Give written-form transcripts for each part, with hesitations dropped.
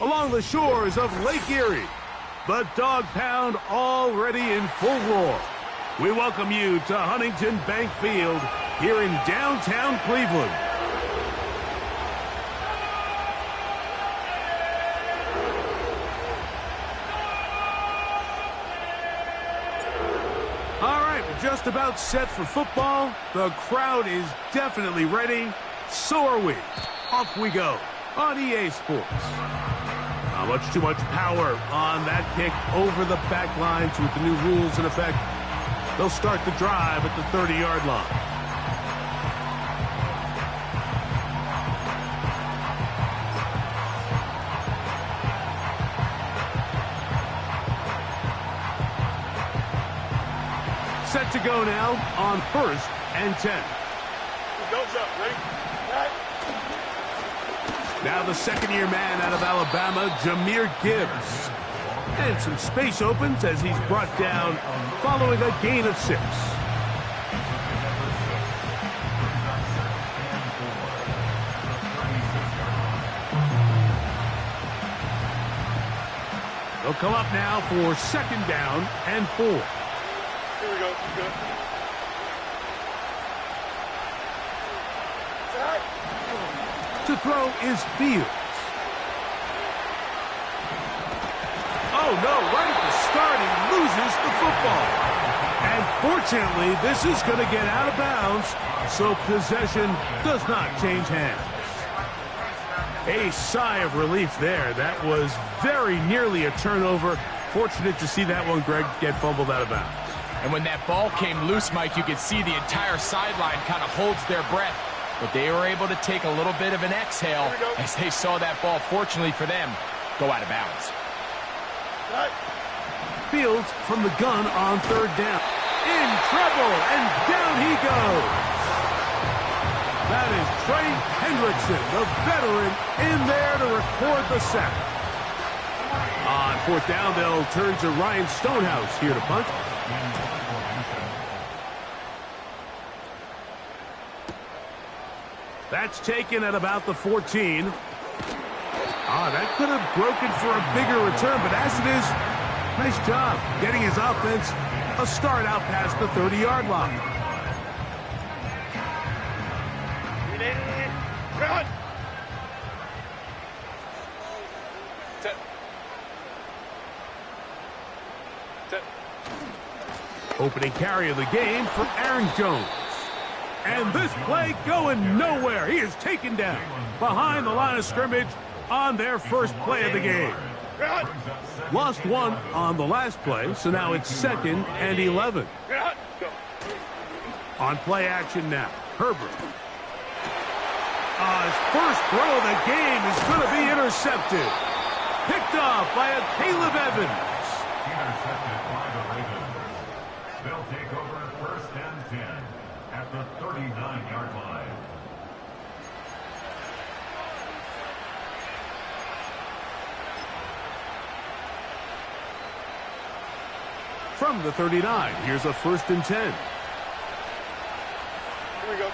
along the shores of Lake Erie. The Dog Pound already in full roar. We welcome you to Huntington Bank Field here in downtown Cleveland. All right, we're just about set for football. The crowd is definitely ready. So are we. Off we go on EA Sports. Not too much power on that kick over the back lines with the new rules in effect. They'll start the drive at the 30-yard line. Set to go now on 1st and 10. Goes up, ready? Now the second-year man out of Alabama, Jahmyr Gibbs. And some space opens as he's brought down following a gain of 6. They'll come up now for 2nd down and 4. Here we go. Good. To throw is Fields. Oh, no, right at the start, he loses the football. And fortunately, this is going to get out of bounds, so possession does not change hands. A sigh of relief there. That was very nearly a turnover. Fortunate to see that one, Greg, get fumbled out of bounds. And when that ball came loose, Mike, you could see the entire sideline kind of holds their breath. But they were able to take a little bit of an exhale as they saw that ball, fortunately for them, go out of bounds. Fields from the gun on 3rd down. In trouble, and down he goes. That is Trey Hendrickson, the veteran, in there to record the sack. On 4th down, they'll turn to Ryan Stonehouse here to punt. That's taken at about the 14. That could have broken for a bigger return, but as it is, nice job getting his offense a start out past the 30-yard line. Opening carry of the game for Aaron Jones. And this play going nowhere. He is taken down behind the line of scrimmage on their first play of the game. Lost 1 on the last play, so now it's 2nd and 11. On play action now, Herbert. His first throw of the game is going to be intercepted. Picked off by a Caleb Evans. Intercepted by the Ravens. They'll take over 1st and 10 at the 39-yard line. From the 39, here's a 1st and 10. Here we go.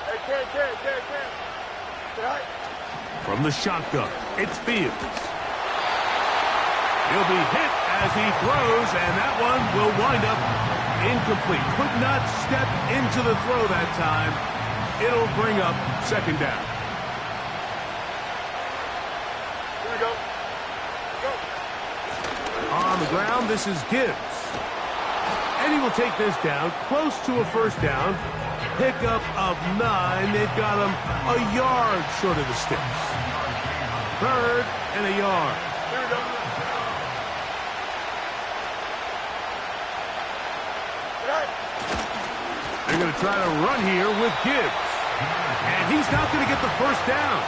Hey, carry. From the shotgun, it's Fields. He'll be hit as he throws, and that one will wind up incomplete. Could not step into the throw that time. It'll bring up 2nd down. Here we go. On the ground, this is Gibbs. And he will take this down close to a 1st down. Pickup of 9. They've got him a yard short of the sticks. 3rd and a yard. Here we go. They're going to try to run here with Gibbs. And he's not going to get the 1st down.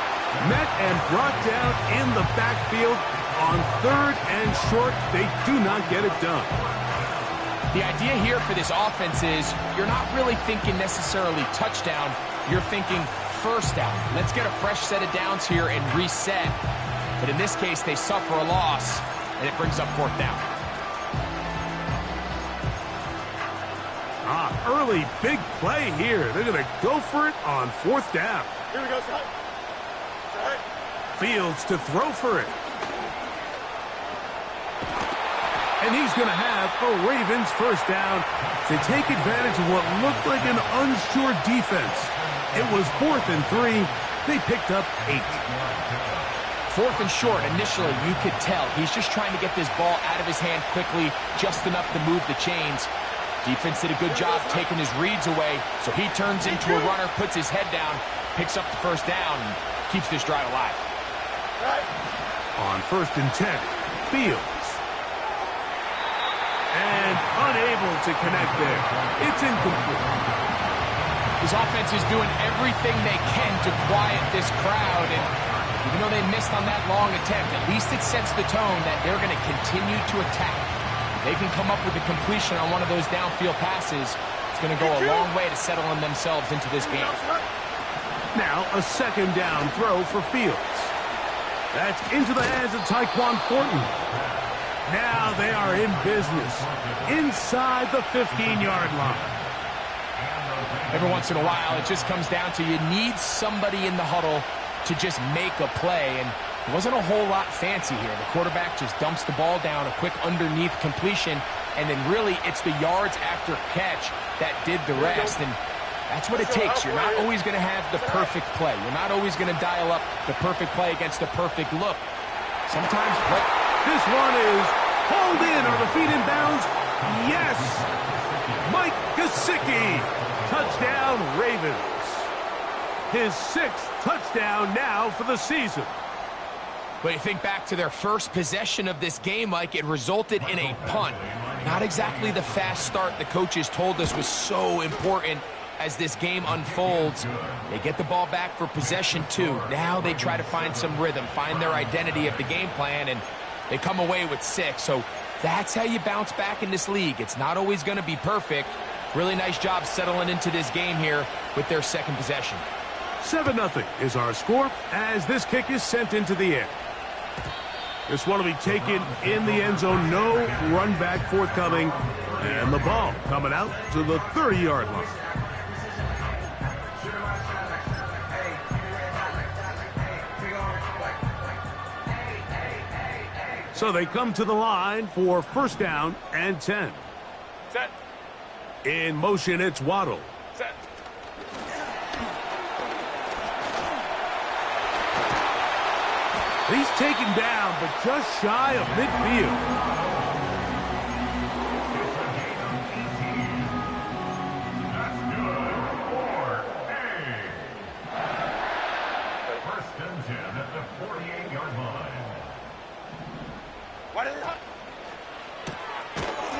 Met and brought down in the backfield on 3rd and short. They do not get it done. The idea here for this offense is you're not really thinking necessarily touchdown. You're thinking 1st down. Let's get a fresh set of downs here and reset. But in this case, they suffer a loss, and it brings up 4th down. Early big play here. They're going to go for it on 4th down. Here we go, Scott. Fields to throw for it. And he's going to have a Ravens first down to take advantage of what looked like an unsure defense. It was 4th and 3. They picked up 8. 4th and short. Initially, you could tell he's just trying to get this ball out of his hand quickly, just enough to move the chains. Defense did a good job taking his reads away, so he turns into a runner, puts his head down, picks up the first down, and keeps this drive alive. On 1st and 10, Fields. And unable to connect there. It's incomplete. His offense is doing everything they can to quiet this crowd, and even though they missed on that long attempt, at least it sets the tone that they're going to continue to attack. If they can come up with a completion on one of those downfield passes, it's going to go a long way to settling themselves into this game. Now a 2nd down throw for Fields. That's into the hands of Tyquan Thornton. Now they are in business inside the 15-yard line. Every once in a while, it just comes down to you need somebody in the huddle to just make a play, and it wasn't a whole lot fancy here. The quarterback just dumps the ball down, a quick underneath completion, and then really it's the yards after catch that did the rest, and that's what it takes. You're not always going to have the perfect play. You're not always going to dial up the perfect play against the perfect look. Sometimes this one is hauled in. Are the feet in bounds? Yes! Mike Gesicki. Touchdown, Ravens. His 6th touchdown now for the season. But you think back to their first possession of this game, Mike, it resulted in a punt. Not exactly the fast start the coaches told us was so important as this game unfolds. They get the ball back for possession 2. Now they try to find some rhythm, find their identity of the game plan, and they come away with 6. So that's how you bounce back in this league. It's not always going to be perfect. Really nice job settling into this game here with their 2nd possession. 7-0 is our score as this kick is sent into the air. This one will be taken in the end zone. No run back forthcoming. And the ball coming out to the 30-yard line. So they come to the line for 1st down and 10. Set. In motion, it's Waddle. Set. He's taken down, but just shy of midfield. That's good for A. 1st and 10 at the 48-yard line. Why did it not?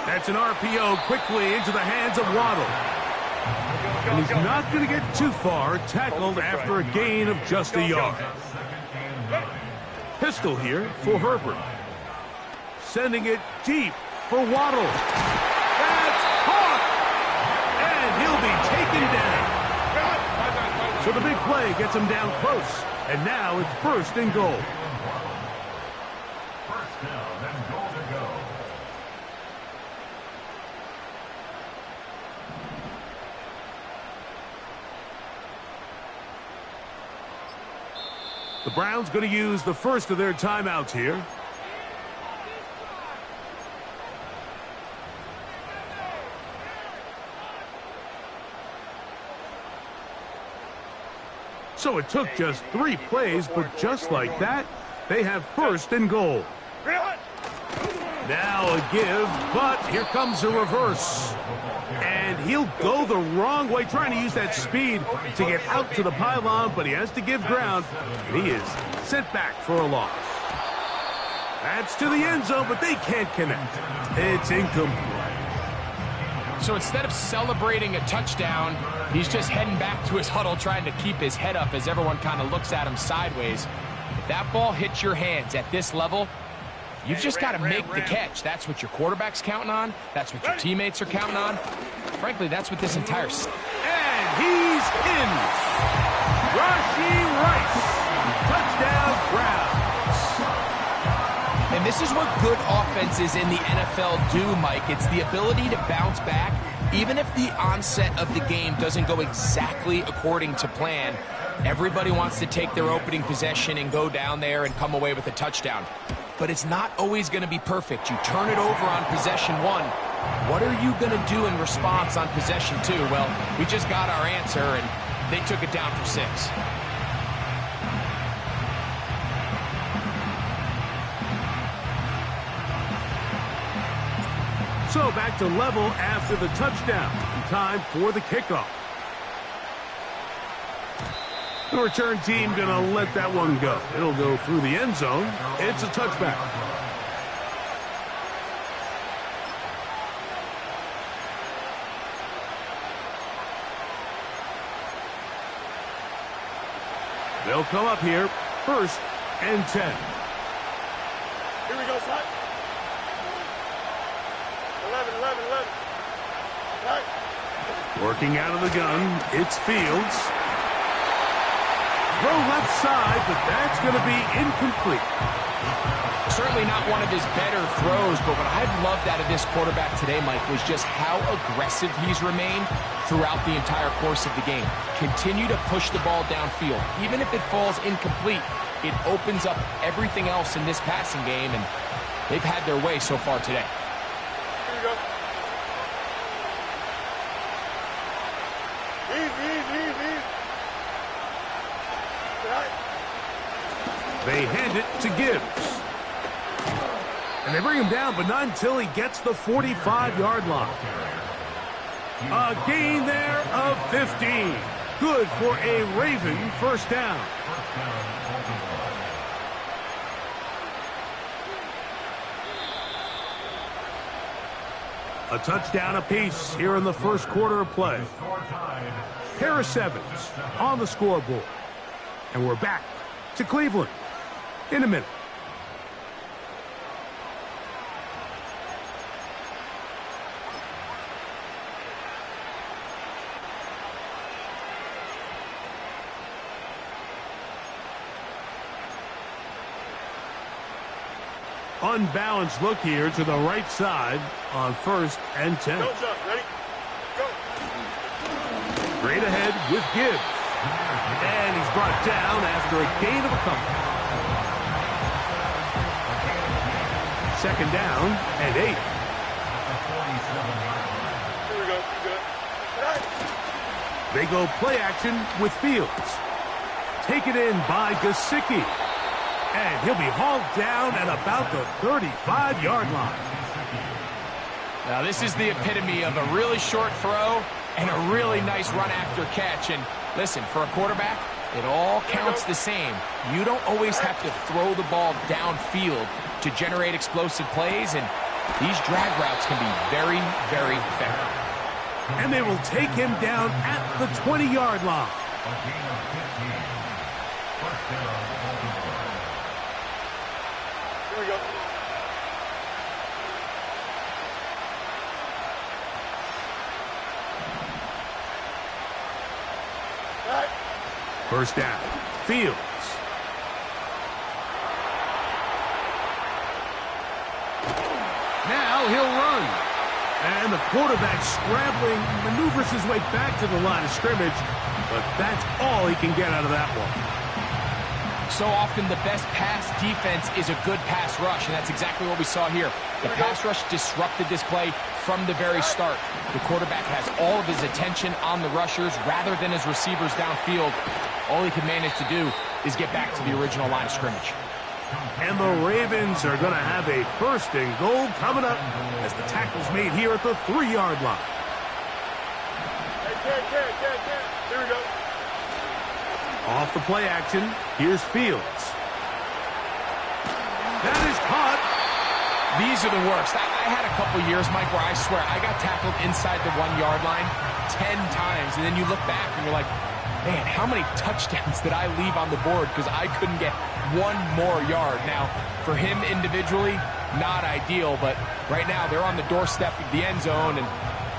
That's an RPO quickly into the hands of Waddle. And he's not going to get too far, tackled after a gain of just a yard. Pistol here for Herbert. Sending it deep for Waddle. That's caught! And he'll be taken down. So the big play gets him down close. And now it's 1st and goal. 1st down and goal to go. The Browns going to use the first of their timeouts here. So it took just 3 plays, but just like that, they have 1st and goal. Now a give, but here comes a reverse. And he'll go the wrong way, trying to use that speed to get out to the pylon, but he has to give ground, and he is sent back for a loss. That's to the end zone, but they can't connect. It's incomplete. So instead of celebrating a touchdown, he's just heading back to his huddle trying to keep his head up as everyone kind of looks at him sideways. If that ball hits your hands at this level, you've just got to make the catch. That's what your quarterback's counting on. That's what your teammates are counting on. Frankly, that's what this entire... And he's in. Rashee Rice. Touchdown, Browns. And this is what good offenses in the NFL do, Mike. It's the ability to bounce back, even if the onset of the game doesn't go exactly according to plan. Everybody wants to take their opening possession and go down there and come away with a touchdown. But it's not always going to be perfect. You turn it over on possession 1. What are you going to do in response on possession 2? Well, we just got our answer, and they took it down for 6. So back to level after the touchdown. Time for the kickoff. The return team going to let that one go. It'll go through the end zone. It's a touchback. They'll come up here, 1st and 10. Here we go, son. 11. Right. Working out of the gun, it's Fields. Throw left side, but that's going to be incomplete. Certainly not one of his better throws, but what I've loved out of this quarterback today, Mike, was just how aggressive he's remained throughout the entire course of the game. Continue to push the ball downfield. Even if it falls incomplete, it opens up everything else in this passing game, and they've had their way so far today. Here we go. Easy. Right. They hand it to Gibbs. And they bring him down, but not until he gets the 45-yard line. A gain there of 15. Good for a Raven first down. A touchdown apiece here in the first quarter of play. Harris Evans on the scoreboard. And we're back to Cleveland in a minute. Unbalanced look here to the right side on 1st and 10. Go, John. Ready? Go. Straight ahead with Gibbs. And he's brought down after a gain of a couple. 2nd down and 8. Here we go. Good. Right. They go play action with Fields. Taken in by Gesicki. And he'll be hauled down at about the 35-yard line. Now, this is the epitome of a really short throw and a really nice run after catch. And listen, for a quarterback, it all counts the same. You don't always have to throw the ball downfield to generate explosive plays, and these drag routes can be very, very effective. And they will take him down at the 20-yard line. Here we go. Right. First down. Fields. Now he'll run. And the quarterback scrambling, maneuvers his way back to the line of scrimmage. But that's all he can get out of that one. So often the best pass defense is a good pass rush, and that's exactly what we saw here. The pass rush disrupted this play from the very start. The quarterback has all of his attention on the rushers rather than his receivers downfield. All he can manage to do is get back to the original line of scrimmage. And the Ravens are going to have a 1st and goal coming up as the tackle's made here at the 3-yard line. Hey, Here we go. Off the play action, here's Fields. That is caught. These are the worst. I had a couple years, Mike, where I swear I got tackled inside the 1-yard line 10 times, and then you look back and you're like, man, how many touchdowns did I leave on the board because I couldn't get one more yard? Now, for him individually, not ideal, but right now they're on the doorstep of the end zone, and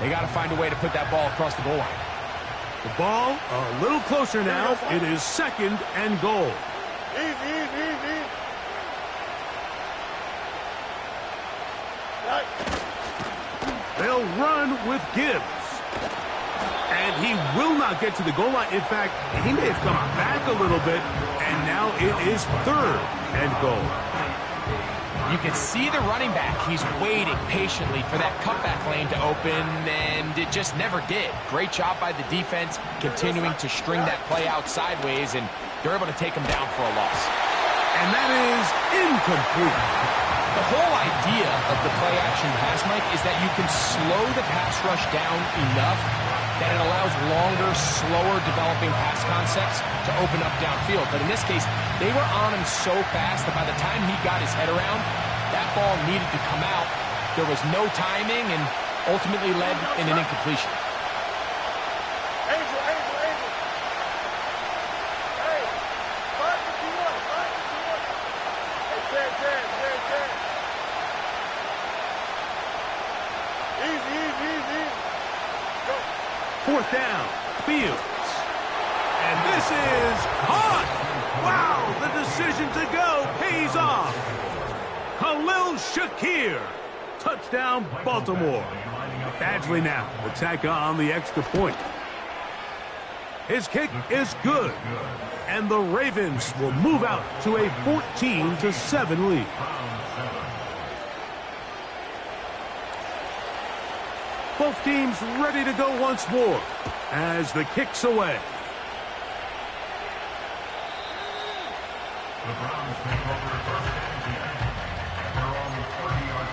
they got to find a way to put that ball across the goal line. The ball a little closer now. It is 2nd and goal. Easy. Right. They'll run with Gibbs. And he will not get to the goal line. In fact, he may have come back a little bit, and now it is third and goal. You can see the running back. He's waiting patiently for that cutback lane to open, and it just never did. Great job by the defense, continuing to string that play out sideways, and they're able to take him down for a loss. And that is incomplete. The whole idea of the play-action pass, Mike, is that you can slow the pass rush down enough that it allows longer, slower developing pass concepts to open up downfield. But in this case, they were on him so fast that by the time he got his head around, that ball needed to come out. There was no timing and ultimately led in an incompletion. Angel. Hey, 551. Hey, 10. Easy. Go. Fourth down, Fields. And this is caught. Wow, the decision to go pays off. Khalil Shakir. Touchdown, Baltimore. Badgley now will tack on the extra point. His kick is good. And the Ravens will move out to a 14-7 lead. Both teams ready to go once more as the kick's away. The Browns take over first and 10 at their own 30-yard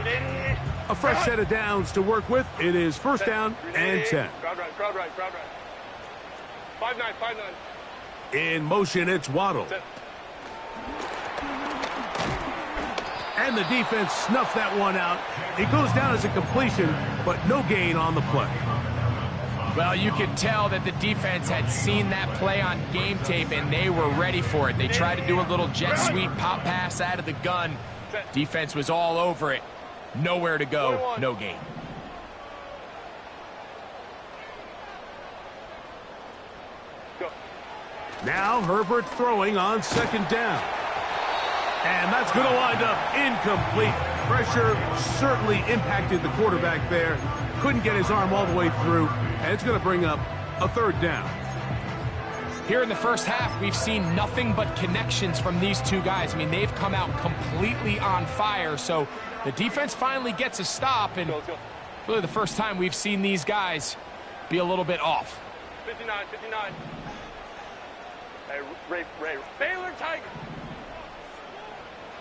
line. A fresh set of downs to work with. It is first down and 10. Crowd right. 5-9. In motion, it's Waddle. And the defense snuffed that one out. It goes down as a completion, but no gain on the play. Well, you could tell that the defense had seen that play on game tape, and they were ready for it. They tried to do a little jet sweep pop pass out of the gun. Defense was all over it. Nowhere to go, no gain. Now Herbert throwing on second down. And that's going to wind up incomplete. Pressure certainly impacted the quarterback there. Couldn't get his arm all the way through. And it's going to bring up a third down. Here in the first half, we've seen nothing but connections from these two guys. I mean, they've come out completely on fire. So the defense finally gets a stop. And really the first time we've seen these guys be a little bit off. 59. Hey, Ray. Baylor Tiger.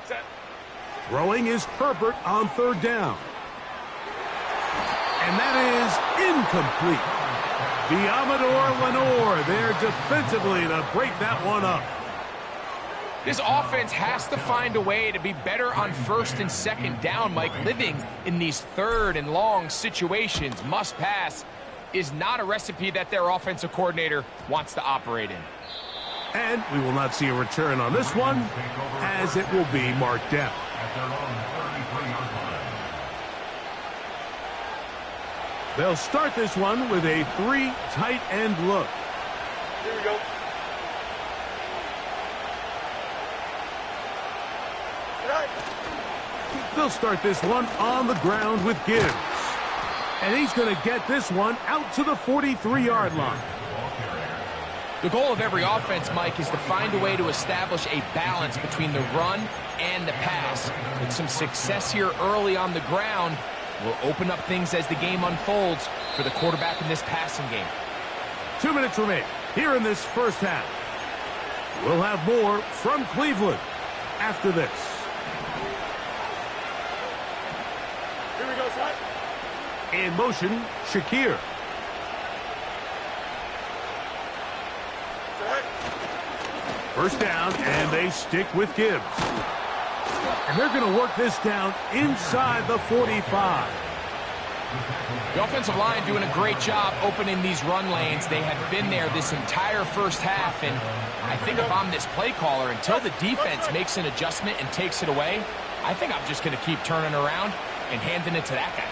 Set. Throwing is Herbert on third down. And that is incomplete. Diamador Lenore there defensively to break that one up. This offense has to find a way to be better on first and second down, Mike. Living in these third and long situations, must pass, is not a recipe that their offensive coordinator wants to operate in. And we will not see a return on this one, as it will be marked down. At their own 33-yard line. They'll start this one with a 3 tight end look. Here we go. They'll start this one on the ground with Gibbs. And he's going to get this one out to the 43-yard line. The goal of every offense, Mike, is to find a way to establish a balance between the run and the pass. With some success here early on the ground will open up things as the game unfolds for the quarterback in this passing game. 2 minutes remain here in this first half. We'll have more from Cleveland after this. Here we go, son. In motion, Shakir. First down, and they stick with Gibbs. And they're going to work this down inside the 45. The offensive line doing a great job opening these run lanes. They have been there this entire first half, and I think if I'm this play caller, until the defense makes an adjustment and takes it away, I think I'm just going to keep turning around and handing it to that guy.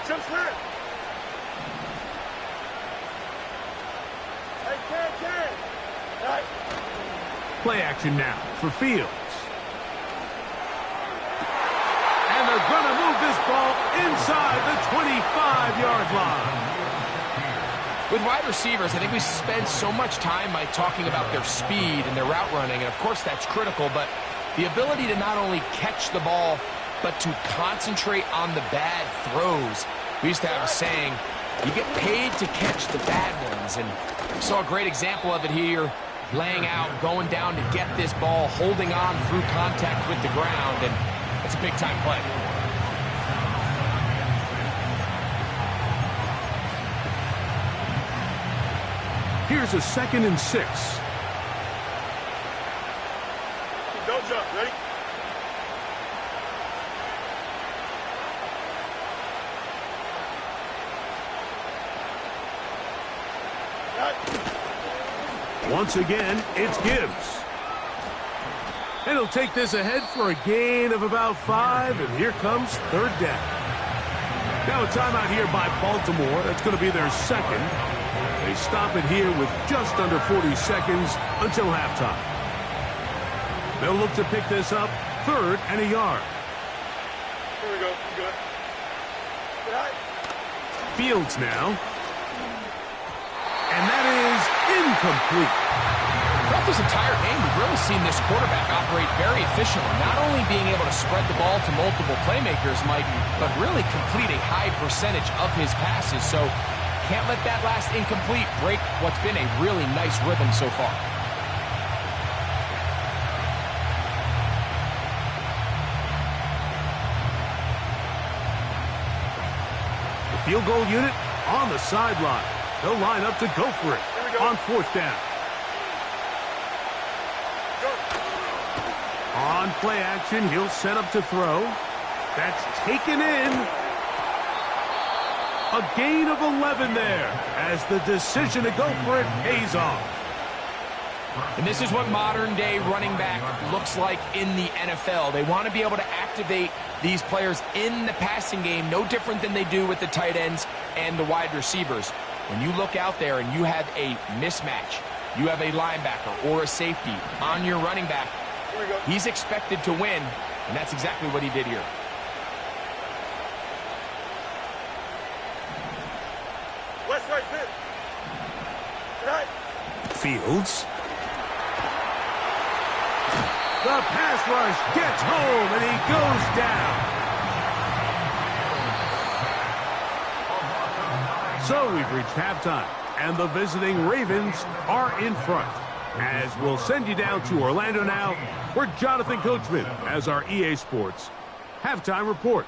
Jump split. Hey, Ken. Right. Play action now for Fields. And they're going to move this ball inside the 25-yard line. With wide receivers, I think we spend so much time by talking about their speed and their route running, and of course that's critical, but the ability to not only catch the ball, but to concentrate on the bad throws. We used to have a saying, you get paid to catch the bad ones, and we saw a great example of it here, laying out, going down to get this ball, holding on through contact with the ground, and it's a big-time play. Here's a 2nd and 6. Don't jump. Ready? Once again, it's Gibbs. And he'll take this ahead for a gain of about 5, and here comes 3rd down. Now a timeout here by Baltimore. That's going to be their 2nd. They stop it here with just under 40 seconds until halftime. They'll look to pick this up 3rd and a yard. Here we go. Good. Fields now. And that is incomplete. Throughout this entire game, we've really seen this quarterback operate very efficiently, not only being able to spread the ball to multiple playmakers, Mike, but really complete a high percentage of his passes. So can't let that last incomplete break what's been a really nice rhythm so far. The field goal unit on the sideline. They'll line up to go for it on 4th down. On play action, he'll set up to throw. That's taken in. A gain of 11 there as the decision to go for it pays off. And this is what modern-day running back looks like in the NFL. They want to be able to activate these players in the passing game, no different than they do with the tight ends and the wide receivers. When you look out there and you have a mismatch, you have a linebacker or a safety on your running back, he's expected to win, and that's exactly what he did here. West right, fit. Right. Fields. The pass rush gets home, and he goes down. So we've reached halftime, and the visiting Ravens are in front. As we'll send you down to Orlando now, where Jonathan Coachman has our EA Sports halftime report.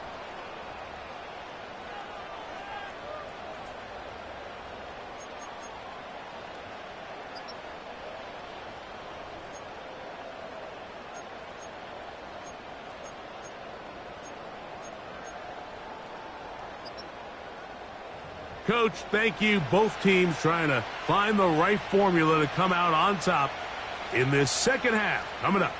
Coach, thank you. Both teams trying to find the right formula to come out on top in this second half. Coming up.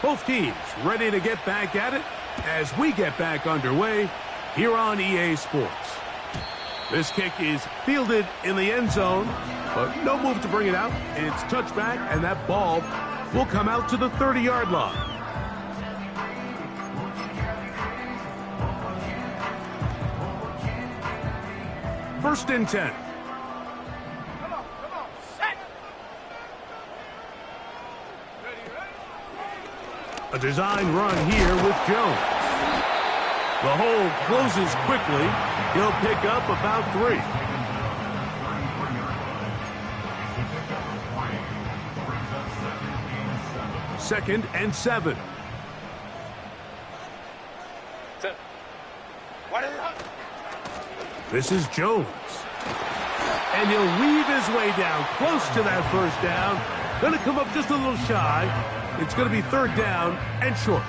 Both teams ready to get back at it as we get back underway here on EA Sports. This kick is fielded in the end zone, but no move to bring it out. It's touchback, and that ball will come out to the 30-yard line. First and 10. Come on, set. A design run here with Jones. The hole closes quickly. He'll pick up about 3. Second and 7. This is Jones. And he'll weave his way down close to that first down. Going to come up just a little shy. It's going to be 3rd down and short.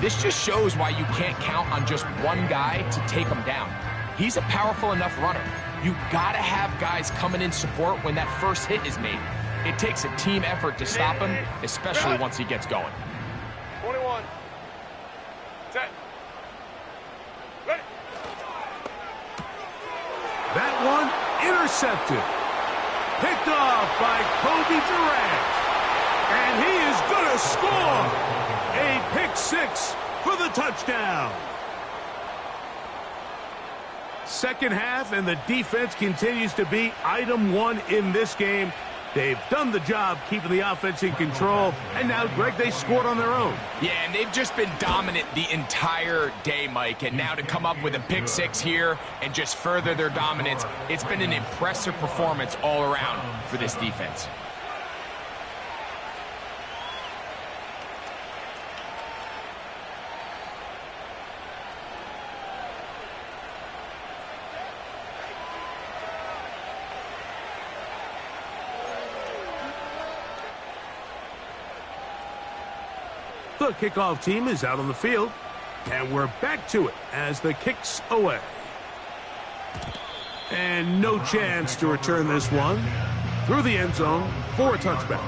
This just shows why you can't count on just one guy to take him down. He's a powerful enough runner. You got to have guys coming in support when that first hit is made. It takes a team effort to stop him, especially once he gets going. 21. Set. Ready. That one intercepted. Picked off by Kobe Durant. And he is going to score. A pick six for the touchdown. Second half, and the defense continues to be item one in this game. They've done the job keeping the offense in control, and now, Greg, they scored on their own. Yeah, and they've just been dominant the entire day, Mike, and now to come up with a pick six here and just further their dominance, it's been an impressive performance all around for this defense. The kickoff team is out on the field, and we're back to it as the kick's away. And no chance to return this one through the end zone for a touchback.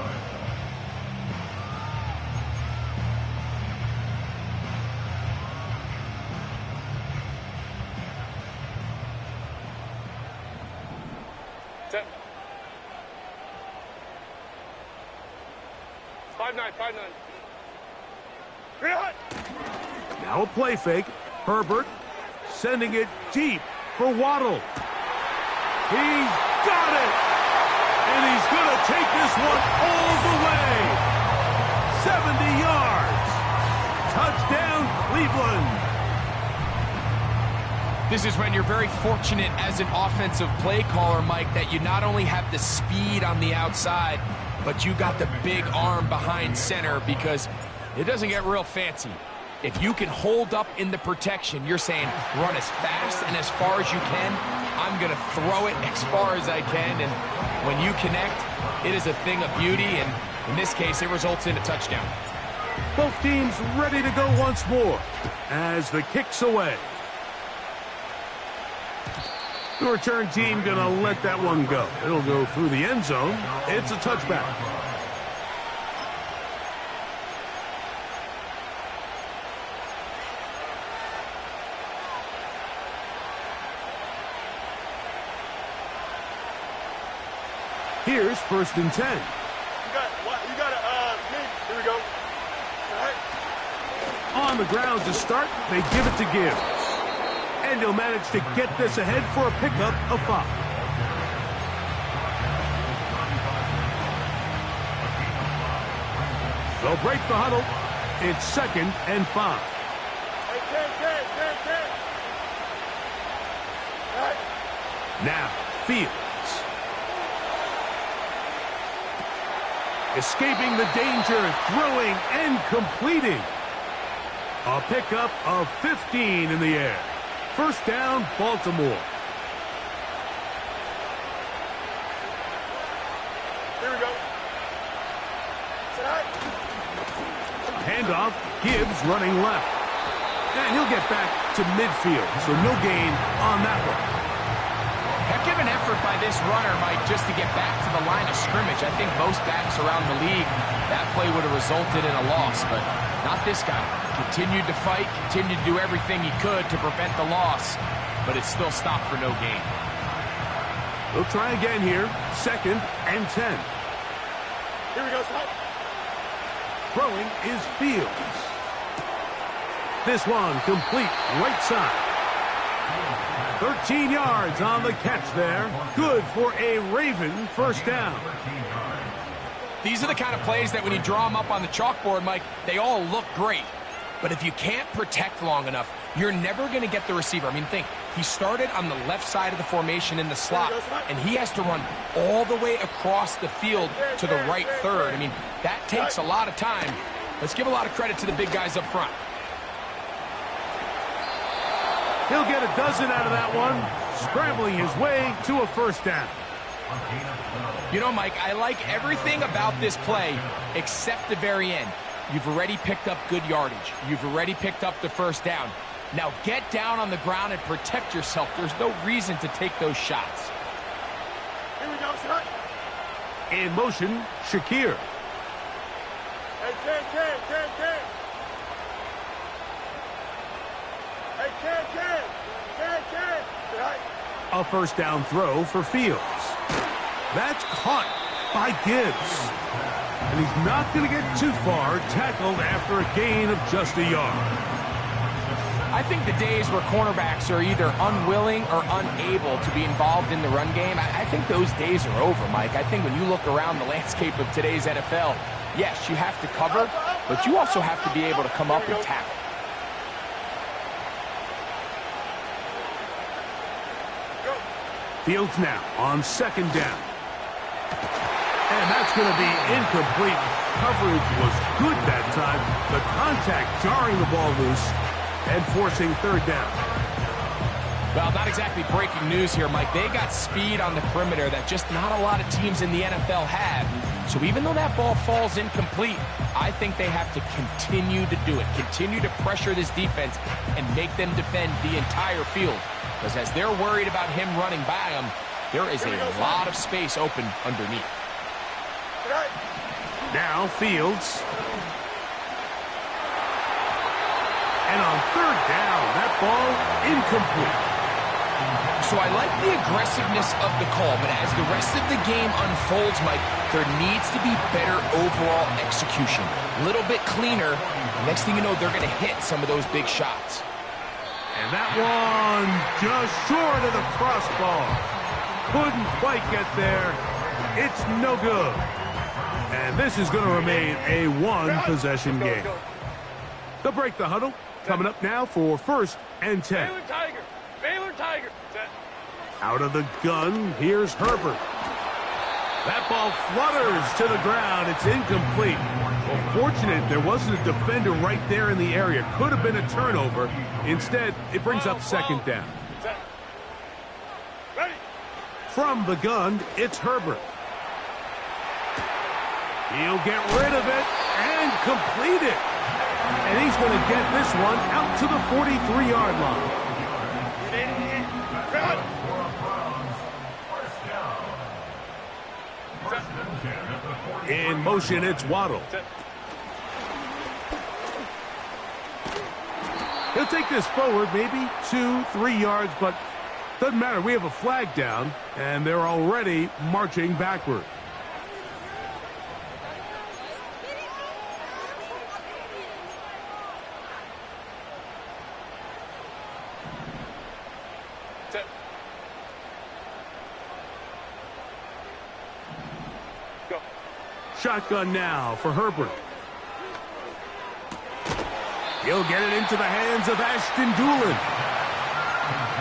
Set. 5-9. Now a play fake. Herbert sending it deep for Waddle. He's got it! And he's going to take this one all the way. 70 yards. Touchdown, Cleveland. This is when you're very fortunate as an offensive play caller, Mike, that you not only have the speed on the outside, but you got the big arm behind center, because it doesn't get real fancy. If you can hold up in the protection, you're saying run as fast and as far as you can. I'm going to throw it as far as I can. And when you connect, it is a thing of beauty. And in this case, it results in a touchdown. Both teams ready to go once more as the kick's away. The return team going to let that one go. It'll go through the end zone. It's a touchback. Here's 1st and 10. You got it, me. Here we go. All right. On the ground to start, they give it to Gibbs. And he'll manage to get this ahead for a pickup of 5. They'll break the huddle. It's 2nd and 5. Hey, 10. All right. Now, Fields. Escaping the danger, throwing and completing. A pickup of 15 in the air. First down, Baltimore. Here we go. Set. Handoff, Gibbs running left. And he'll get back to midfield, so no gain on that one. Heck of an effort by this runner, Mike, just to get back to the line of scrimmage. I think most backs around the league, that play would have resulted in a loss, but not this guy. Continued to fight, continued to do everything he could to prevent the loss, but it still stopped for no gain. We'll try again here. 2nd and 10. Here we go, Scott. Throwing is Fields. This one complete right side. 13 yards on the catch there. Good for a Raven first down. These are the kind of plays that when you draw them up on the chalkboard, Mike, they all look great. But if you can't protect long enough, you're never going to get the receiver. I mean, think, he started on the left side of the formation in the slot, and he has to run all the way across the field to the right third. I mean, that takes a lot of time. Let's give a lot of credit to the big guys up front. He'll get a dozen out of that one, scrambling his way to a first down. You know, Mike, I like everything about this play except the very end. You've already picked up good yardage. You've already picked up the first down. Now get down on the ground and protect yourself. There's no reason to take those shots. Here we go, Scott. In motion, Shakir. Hey, 10. Hey, 10. All right. A first down throw for Fields. That's caught by Gibbs. And he's not going to get too far, tackled after a gain of just a yard. I think the days where cornerbacks are either unwilling or unable to be involved in the run game, I think those days are over, Mike. I think when you look around the landscape of today's NFL, yes, you have to cover, but you also have to be able to come up and tackle. Fields now on second down. And that's going to be incomplete. Coverage was good that time. The contact jarring the ball loose and forcing third down. Well, not exactly breaking news here, Mike. They got speed on the perimeter that just not a lot of teams in the NFL have. So even though that ball falls incomplete, I think they have to continue to do it. Continue to pressure this defense and make them defend the entire field. Because as they're worried about him running by them, there is a lot of space open underneath. Now Fields. And on third down, that ball incomplete. So I like the aggressiveness of the call, but as the rest of the game unfolds, Mike, there needs to be better overall execution. A little bit cleaner. Next thing you know, they're going to hit some of those big shots. And that one just short of the crossbar. Couldn't quite get there. It's no good. And this is going to remain a one-possession game. They'll break the huddle. Coming up now for 1st and 10. Baylor Tiger. Baylor Tiger. Out of the gun, here's Herbert. That ball flutters to the ground. It's incomplete. Well, fortunate there wasn't a defender right there in the area. Could have been a turnover. Instead, it brings up second down. Ready. From the gun, it's Herbert. He'll get rid of it and complete it. And he's going to get this one out to the 43-yard line. In motion, it's Waddle. He'll take this forward, maybe 2-3 yards, but doesn't matter. We have a flag down, and they're already marching backward. Shotgun now for Herbert. He'll get it into the hands of Ashton Dulin.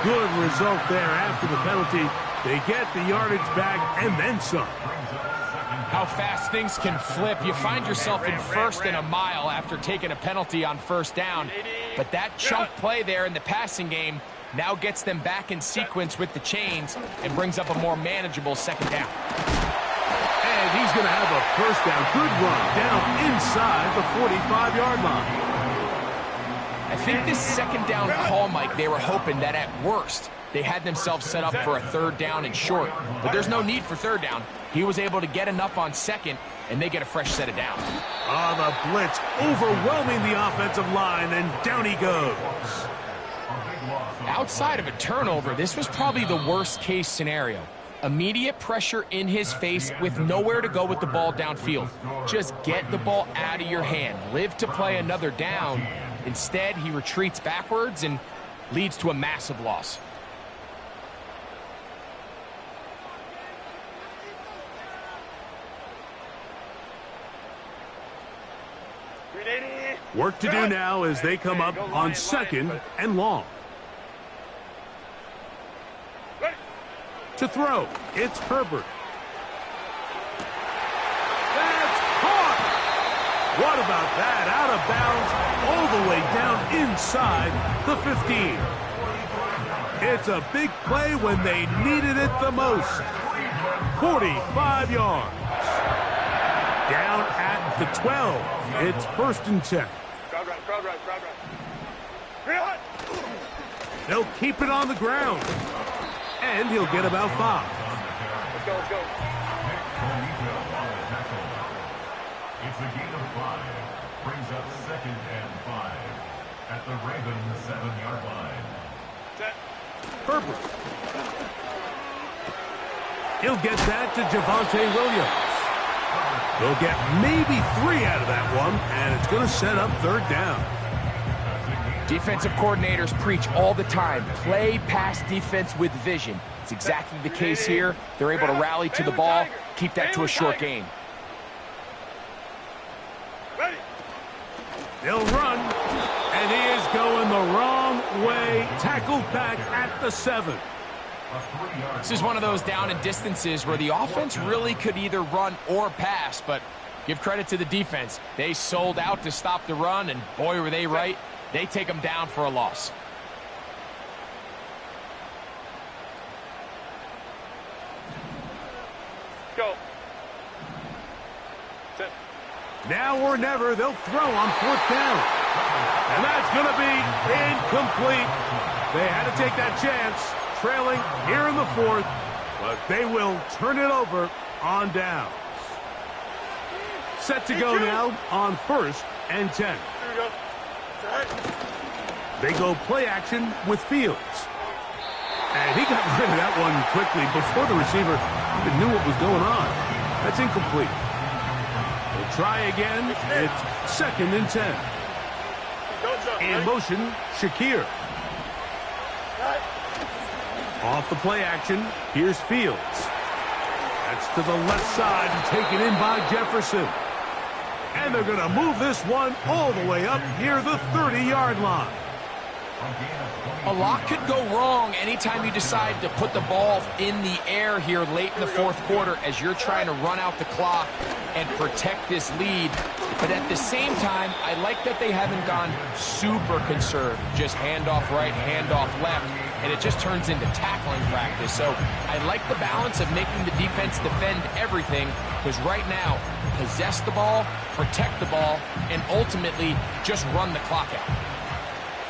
Good result there after the penalty. They get the yardage back and then some. How fast things can flip. You find yourself in 1st and a mile after taking a penalty on 1st down. But that chunk play there in the passing game now gets them back in sequence with the chains and brings up a more manageable 2nd down. And he's going to have a 1st down. Good run down inside the 45-yard line. I think this 2nd down call, Mike, they were hoping that at worst they had themselves set up for a 3rd down and short. But there's no need for 3rd down. He was able to get enough on 2nd, and they get a fresh set of downs. The blitz overwhelming the offensive line, and down he goes. Outside of a turnover, this was probably the worst-case scenario. Immediate pressure in his face with nowhere to go with the ball downfield. Just get the ball out of your hand. Live to play another down. Instead, he retreats backwards and leads to a massive loss. Work to do now as they come up on 2nd and long. To throw, it's Herbert. That's caught! What about that? Out of bounds, all the way down inside the 15. It's a big play when they needed it the most. 45 yards. Down at the 12. It's 1st and 10. Crowd right. They'll keep it on the ground. And he'll get about 5. Let's go. It's a gain of 5. Brings up 2nd and 5 at the Ravens 7-yard line. Set. Herbert. He'll get that to Javonte Williams. He'll get maybe 3 out of that one, and it's going to set up third down. Defensive coordinators preach all the time, play pass defense with vision. It's exactly the case here. They're able to rally to the ball, keep that to a short gain. Ready. They'll run, and he is going the wrong way. Tackled back at the 7. This is one of those down and distances where the offense really could either run or pass, but give credit to the defense. They sold out to stop the run, and boy, were they right. They take them down for a loss. Go. Set. Now or never, they'll throw on 4th down. And that's going to be incomplete. They had to take that chance, trailing here in the 4th, but they will turn it over on downs. Set to go now on 1st and 10. Here we go. Set. They go play action with Fields. And he got rid of that one quickly before the receiver even knew what was going on. That's incomplete. They'll try again. It's 2nd and 10. Don't jump. In Ready? motion, Shakir. Set. Off the play action, here's Fields. That's to the left side and taken in by Jefferson. And they're going to move this one all the way up near the 30-yard line. A lot could go wrong anytime you decide to put the ball in the air here late in the 4th quarter as you're trying to run out the clock and protect this lead. But at the same time, I like that they haven't gone super conserved. Just handoff right, handoff left, and it just turns into tackling practice. So I like the balance of making the defense defend everything, because right now, possess the ball, protect the ball, and ultimately just run the clock out.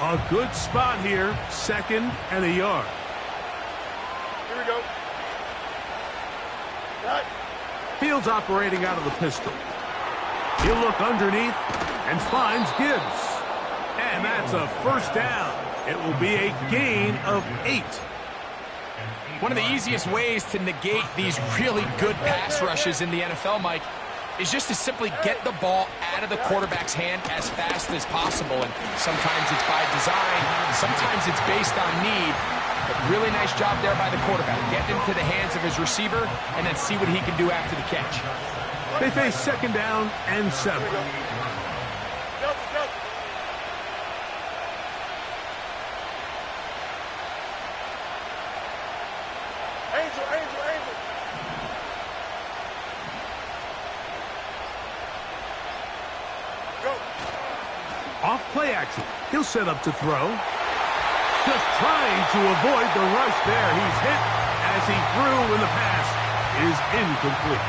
A good spot here, 2nd and a yard. Here we go. Set. Fields operating out of the pistol. He'll look underneath and finds Gibbs. And that's a 1st down. It will be a gain of 8. One of the easiest ways to negate these really good pass rushes in the NFL, Mike, is just to simply get the ball out of the quarterback's hand as fast as possible. And sometimes it's by design, sometimes it's based on need. But really nice job there by the quarterback. Get into the hands of his receiver and then see what he can do after the catch. They face 2nd down and 7. Jump, jump. Angel, angel, angel. Go. Off play action. He'll set up to throw. Just trying to avoid the rush there. He's hit as he threw when the pass is incomplete.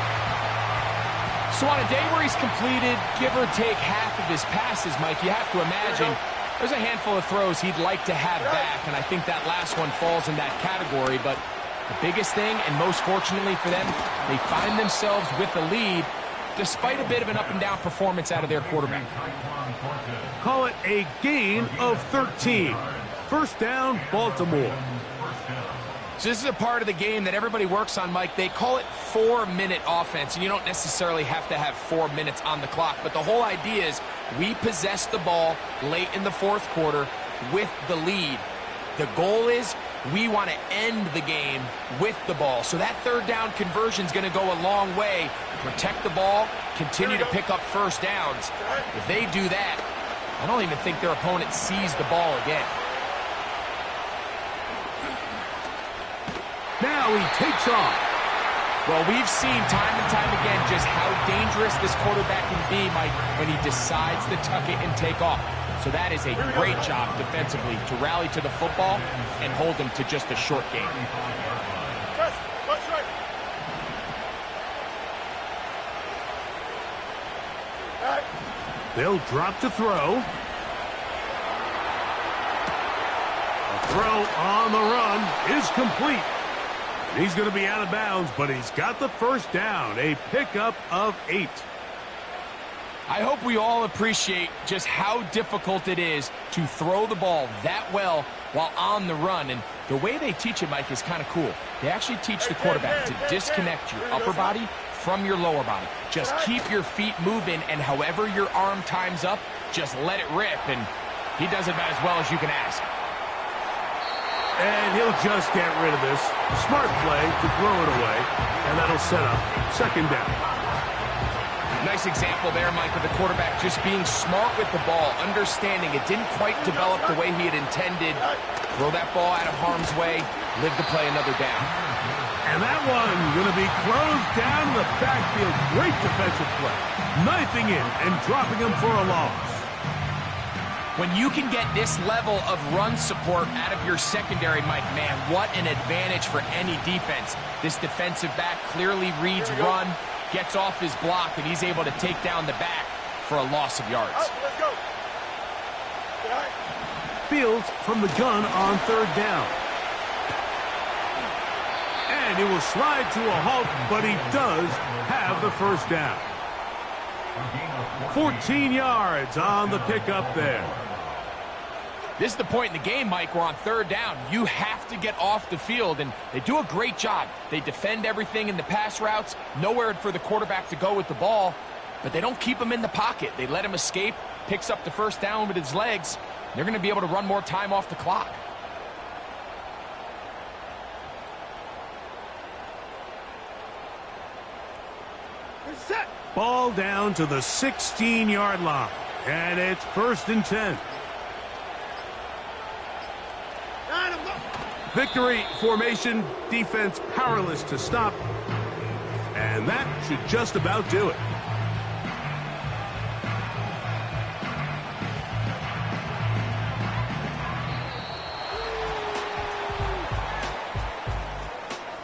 So on a day where he's completed, give or take half of his passes, Mike, you have to imagine there's a handful of throws he'd like to have back, and I think that last one falls in that category. But the biggest thing, and most fortunately for them, they find themselves with the lead despite a bit of an up-and-down performance out of their quarterback. Call it a gain of 13. 1st down, Baltimore. So this is a part of the game that everybody works on, Mike. They call it 4-minute offense, and you don't necessarily have to have 4 minutes on the clock. But the whole idea is we possess the ball late in the 4th quarter with the lead. The goal is we want to end the game with the ball. So that 3rd down conversion is going to go a long way. Protect the ball, continue to pick up 1st downs. If they do that, I don't even think their opponent sees the ball again. Now he takes off. Well, we've seen time and time again just how dangerous this quarterback can be, Mike, when he decides to tuck it and take off. So that is a great job defensively to rally to the football and hold them to just a short game. Press. Watch right. Set. They'll drop to throw. A throw on the run is complete. He's going to be out of bounds, but he's got the 1st down, a pickup of 8. I hope we all appreciate just how difficult it is to throw the ball that well while on the run. And the way they teach it, Mike, is kind of cool. They actually teach the quarterback to disconnect your upper body from your lower body. Just keep your feet moving, and however your arm times up, just let it rip. And he does it about as well as you can ask. And he'll just get rid of this. Smart play to throw it away, and that'll set up second down. Nice example there, Mike, of the quarterback just being smart with the ball, understanding it didn't quite develop the way he had intended. Throw that ball out of harm's way, live to play another down. And that one going to be closed down in the backfield. Great defensive play. Knifing in and dropping him for a loss. When you can get this level of run support out of your secondary, Mike, man, what an advantage for any defense. This defensive back clearly reads run, gets off his block, and he's able to take down the back for a loss of yards. Let's go. Fields from the gun on third down. And he will slide to a halt, but he does have the first down. 14 yards on the pickup there. This is the point in the game, Mike, where on third down, you have to get off the field, and they do a great job. They defend everything in the pass routes, nowhere for the quarterback to go with the ball, but they don't keep him in the pocket. They let him escape, picks up the first down with his legs. They're going to be able to run more time off the clock. Set. Ball down to the 16-yard line, and it's 1st and 10. Victory formation, defense powerless to stop, and that should just about do it.